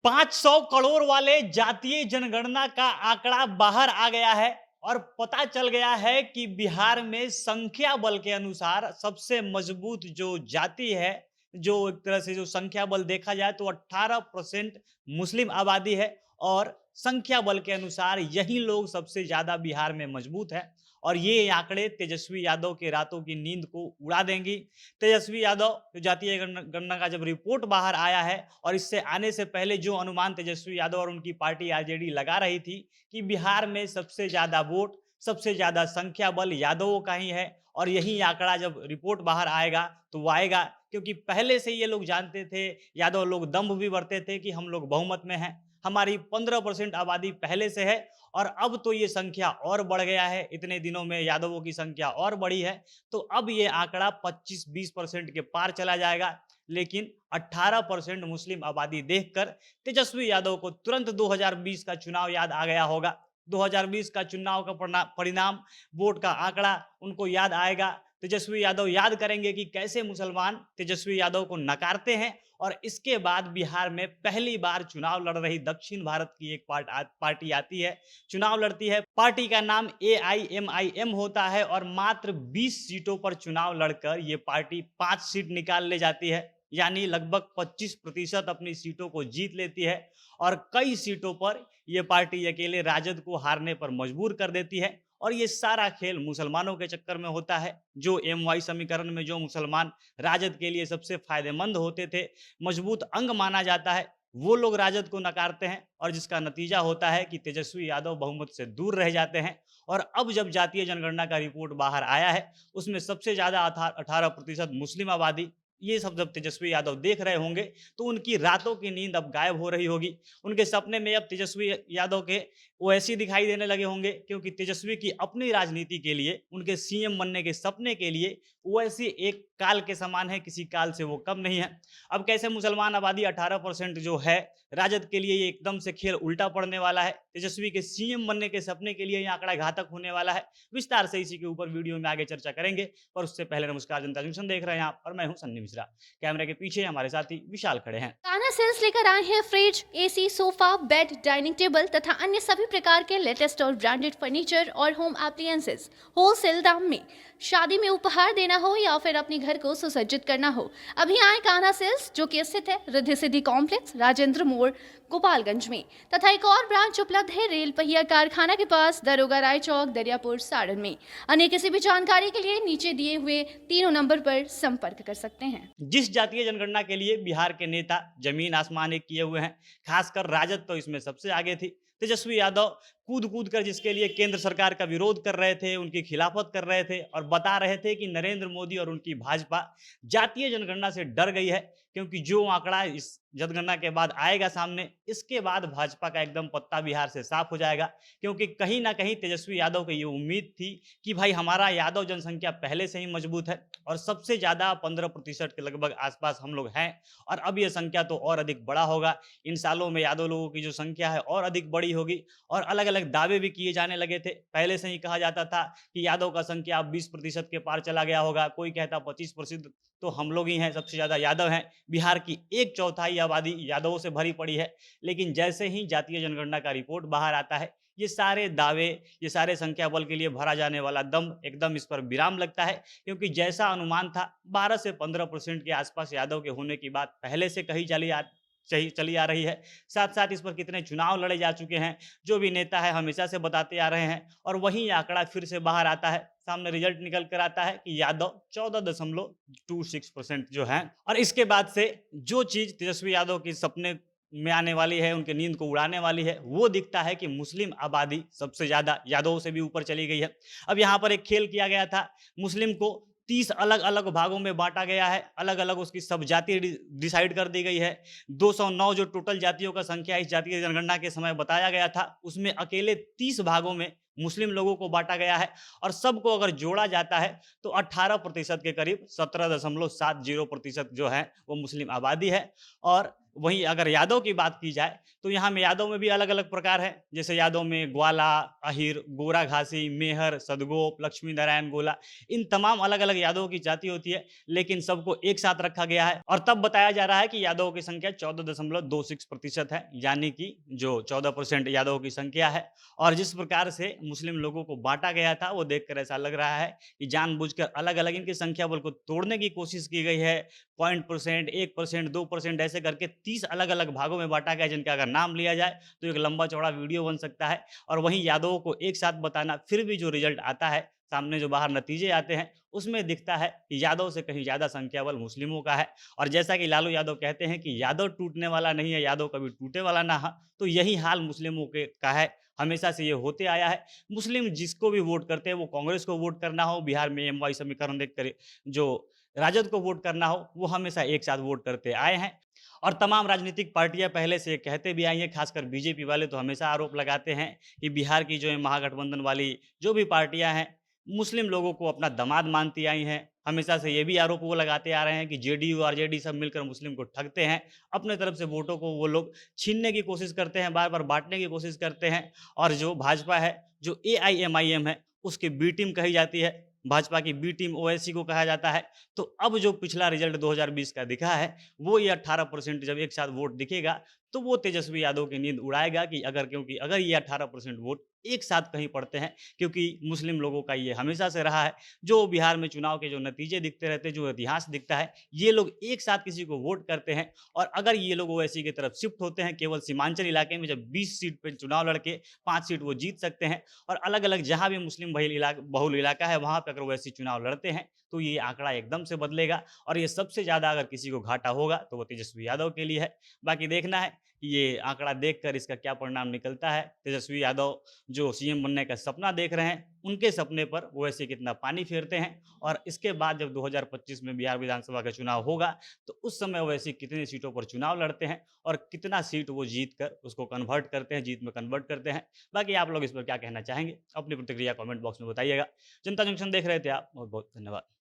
500 करोड़ वाले जातीय जनगणना का आंकड़ा बाहर आ गया है और पता चल गया है कि बिहार में संख्या बल के अनुसार सबसे मजबूत जो जाति है, जो एक तरह से जो संख्या बल देखा जाए तो 18% मुस्लिम आबादी है और संख्या बल के अनुसार यही लोग सबसे ज्यादा बिहार में मजबूत है। और ये आंकड़े तेजस्वी यादव के रातों की नींद को उड़ा देंगी। तेजस्वी यादव जो जातीय गणना का जब रिपोर्ट बाहर आया है और इससे आने से पहले जो अनुमान तेजस्वी यादव और उनकी पार्टी आरजेडी लगा रही थी कि बिहार में सबसे ज्यादा वोट, सबसे ज्यादा संख्या बल यादवों का ही है और यही आंकड़ा जब रिपोर्ट बाहर आएगा तो वो आएगा, क्योंकि पहले से ये लोग जानते थे, यादव लोग दम्भ भी भरते थे कि हम लोग बहुमत में हैं, हमारी 15% आबादी पहले से है और अब तो ये संख्या और बढ़ गया है, इतने दिनों में यादवों की संख्या और बढ़ी है, तो अब ये आंकड़ा 25-20% के पार चला जाएगा। लेकिन 18% मुस्लिम आबादी देखकर तेजस्वी यादव को तुरंत 2020 का चुनाव याद आ गया होगा। 2020 का चुनाव का परिणाम, वोट का आंकड़ा उनको याद आएगा। तेजस्वी यादव याद करेंगे कि कैसे मुसलमान तेजस्वी यादव को नकारते हैं और इसके बाद बिहार में पहली बार चुनाव लड़ रही दक्षिण भारत की एक पार्टी आती है, चुनाव लड़ती है। पार्टी का नाम AIMIM होता है और मात्र 20 सीटों पर चुनाव लड़कर ये पार्टी 5 सीट निकाल ले जाती है, यानी लगभग 25% अपनी सीटों को जीत लेती है और कई सीटों पर यह पार्टी अकेले राजद को हारने पर मजबूर कर देती है। और ये सारा खेल मुसलमानों के चक्कर में होता है। जो MY समीकरण में जो मुसलमान राजद के लिए सबसे फायदेमंद होते थे, मजबूत अंग माना जाता है, वो लोग राजद को नकारते हैं और जिसका नतीजा होता है कि तेजस्वी यादव बहुमत से दूर रह जाते हैं। और अब जब जातीय जनगणना का रिपोर्ट बाहर आया है, उसमें सबसे ज्यादा 18% मुस्लिम आबादी, ये सब जब तेजस्वी यादव देख रहे होंगे तो उनकी रातों की नींद अब गायब हो रही होगी। उनके सपने में अब तेजस्वी यादव के ओवैसी दिखाई देने लगे होंगे, क्योंकि तेजस्वी की अपनी राजनीति के लिए, उनके CM बनने के सपने के लिए ओवैसी एक काल के समान है, किसी काल से वो कम नहीं है। अब कैसे मुसलमान आबादी 18% जो है, राजद के लिए ये एकदम से खेल उल्टा पड़ने वाला है, तेजस्वी के CM बनने के सपने के लिए ये आंकड़ा घातक होने वाला है। विस्तार से इसी के ऊपर वीडियो में आगे चर्चा करेंगे, पर उससे पहले नमस्कार, जनता जंक्शन देख रहे हैं आप और मैं हूं सन्नी मिश्रा। कैमरे के पीछे हमारे साथी विशाल खड़े हैं। ताना सेल्स लेकर आए हैं fridge, AC, sofa, bed, dining table तथा अन्य सभी प्रकार के लेटेस्ट और ब्रांडेड फर्नीचर और होम एप्लियंसेस होलसेल दाम में। शादी में उपहार देना हो या फिर अपने घर को सुसज्जित करना हो, अभी आए कान्हा सेल्स, जो कि स्थित है रिद्धि सिद्धि कॉम्प्लेक्स, राजेंद्र मोड़, गोपालगंज में। तथा एक और ब्रांच उपलब्ध है रेल पहिया कारखाना के पास, दरोगा राय चौक, दरियापुर, सारण में। अन्य किसी भी जानकारी के लिए नीचे दिए हुए तीनों नंबर पर संपर्क कर सकते हैं। जिस जातीय जनगणना के लिए बिहार के नेता जमीन आसमान एक किए हुए हैं, खासकर राजद तो इसमें सबसे आगे थी। तेजस्वी यादव कूद कूद कर जिसके लिए केंद्र सरकार का विरोध कर रहे थे, उनकी खिलाफत कर रहे थे और बता रहे थे कि नरेंद्र मोदी और उनकी भाजपा जातीय जनगणना से डर गई है, क्योंकि जो आंकड़ा इस जनगणना के बाद आएगा सामने, इसके बाद भाजपा का एकदम पत्ता बिहार से साफ हो जाएगा। क्योंकि कहीं ना कहीं तेजस्वी यादव को ये उम्मीद थी कि भाई हमारा यादव जनसंख्या पहले से ही मजबूत है और सबसे ज्यादा 15% के लगभग आसपास हम लोग हैं और अब ये संख्या तो और अधिक बड़ा होगा। इन सालों में यादव लोगों की जो संख्या है और अधिक बड़ी होगी और अलग अलग दावे भी किए जाने लगे थे। पहले से ही कहा जाता था कि यादव का संख्या अब 20% के पार चला गया होगा, कोई कहता 25%, तो हम लोग ही हैं, सबसे ज्यादा यादव हैं। बिहार की 1/4 आबादी यादवों से भरी पड़ी है। लेकिन जैसे ही जातीय जनगणना का रिपोर्ट बाहर आता है, ये सारे दावे, ये सारे संख्या बल के लिए भरा जाने वाला दम एकदम इस पर विराम लगता है। क्योंकि जैसा अनुमान था 12 से 15% के आसपास यादव के होने की बात पहले से कही चली आ रही है। साथ साथ इस पर कितने चुनाव लड़े जा चुके हैं, जो भी नेता है हमेशा से बताते आ रहे हैं और वही आंकड़ा फिर से बाहर आता है, सामने रिजल्ट निकल कर आता है कि यादव 14.26% जो है। और इसके बाद से जो चीज तेजस्वी यादव के सपने में आने वाली है, उनके नींद को उड़ाने वाली है, वो दिखता है कि मुस्लिम आबादी सबसे ज्यादा यादवों से भी ऊपर चली गई है। अब यहाँ पर एक खेल किया गया था, मुस्लिम को 30 अलग अलग भागों में बांटा गया है, अलग अलग उसकी सब जाति डिसाइड कर दी गई है। 209 जो टोटल जातियों का संख्या इस जातीय जनगणना के समय बताया गया था, उसमें अकेले 30 भागों में मुस्लिम लोगों को बांटा गया है और सबको अगर जोड़ा जाता है तो 18% के करीब 17.70% जो है वो मुस्लिम आबादी है। और वहीं अगर यादव की बात की जाए, तो यहाँ में यादव में भी अलग-अलग प्रकार हैं। जैसे यादव में ग्वाला, अहिर, गोरा घासी, मेहर, सदगोप, लक्ष्मी नारायण गोला, इन तमाम अलग-अलग यादवों की जाति होती है, लेकिन सबको एक साथ रखा गया है और तब बताया जा रहा है कि यादवों की संख्या 14.26% है, यानी कि जो 14% यादवों की संख्या है। और जिस प्रकार से मुस्लिम लोगों को बाँटा गया था, वो देखकर ऐसा लग रहा है कि जानबूझकर अलग-अलग इनकी संख्या बल को तोड़ने की कोशिश की गई है। 0.% 1% 2% ऐसे करके 30 अलग-अलग भागों में बाँटा गया है, जिनका अगर नाम लिया जाए तो एक लंबा-चौड़ा वीडियो बन सकता है। और वहीं यादवों को एक साथ बताना, फिर भी जो रिज़ल्ट आता है, सामने जो बाहर नतीजे आते हैं, उसमें दिखता है कि यादव से कहीं ज़्यादा संख्या बल मुस्लिमों का है। और जैसा कि लालू यादव कहते हैं कि यादव टूटने वाला नहीं है, यादव कभी टूटे वाला ना ह तो यही हाल मुस्लिमों के का है। हमेशा से ये होते आया है। मुस्लिम जिसको भी वोट करते हैं, वो कांग्रेस को वोट करना हो, बिहार में एमवाई समीकरण देखकर जो राजद को वोट करना हो, वो हमेशा एक साथ वोट करते आए हैं। और तमाम राजनीतिक पार्टियाँ पहले से कहते भी आई हैं, खासकर बीजेपी वाले तो हमेशा आरोप लगाते हैं कि बिहार की जो है महागठबंधन वाली जो भी पार्टियाँ हैं, मुस्लिम लोगों को अपना दामाद मानती आई हैं। हमेशा से ये भी आरोप वो लगाते आ रहे हैं कि जेडीयू, आरजेडी सब मिलकर मुस्लिम को ठगते हैं। अपने तरफ से वोटों को वो लोग छीनने की कोशिश करते हैं, बार-बार बाँटने की कोशिश करते हैं। और जो भाजपा है, जो एआईएमआईएम है, उसकी बी टीम कही जाती है। भाजपा की बी टीम ओवैसी को कहा जाता है। तो अब जो पिछला रिज़ल्ट 2020 का दिखा है, वो ये 18% जब एक साथ वोट दिखेगा, तो वो तेजस्वी यादव की नींद उड़ाएगा कि क्योंकि अगर ये 18% वोट एक साथ कहीं पड़ते हैं, क्योंकि मुस्लिम लोगों का ये हमेशा से रहा है, जो बिहार में चुनाव के जो नतीजे दिखते रहते हैं, जो इतिहास दिखता है, ये लोग एक साथ किसी को वोट करते हैं और अगर ये लोग ओवैसी की तरफ शिफ्ट होते हैं, केवल सीमांचल इलाके में जब 20 सीट पे चुनाव लड़के 5 सीट वो जीत सकते हैं और अलग-अलग जहाँ भी मुस्लिम बहुल इलाका है, वहाँ पे अगर ओवैसी चुनाव लड़ते हैं, तो ये आंकड़ा एकदम से बदलेगा और ये सबसे ज़्यादा अगर किसी को घाटा होगा, तो वो तेजस्वी यादव के लिए है। बाकी देखना है कि ये आंकड़ा देखकर इसका क्या परिणाम निकलता है। तेजस्वी यादव जो सीएम बनने का सपना देख रहे हैं, उनके सपने पर ओवैसी कितना पानी फेरते हैं और इसके बाद जब 2025 में बिहार विधानसभा का चुनाव होगा, तो उस समय ओवैसी कितनी सीटों पर चुनाव लड़ते हैं और कितना सीट वो जीत कर उसको कन्वर्ट करते हैं, जीत में कन्वर्ट करते हैं। बाकी आप लोग इस पर क्या कहना चाहेंगे? अपनी प्रतिक्रिया कमेंट बॉक्स में बताइएगा। जनता जंक्शन देख रहे थे आप, बहुत-बहुत धन्यवाद।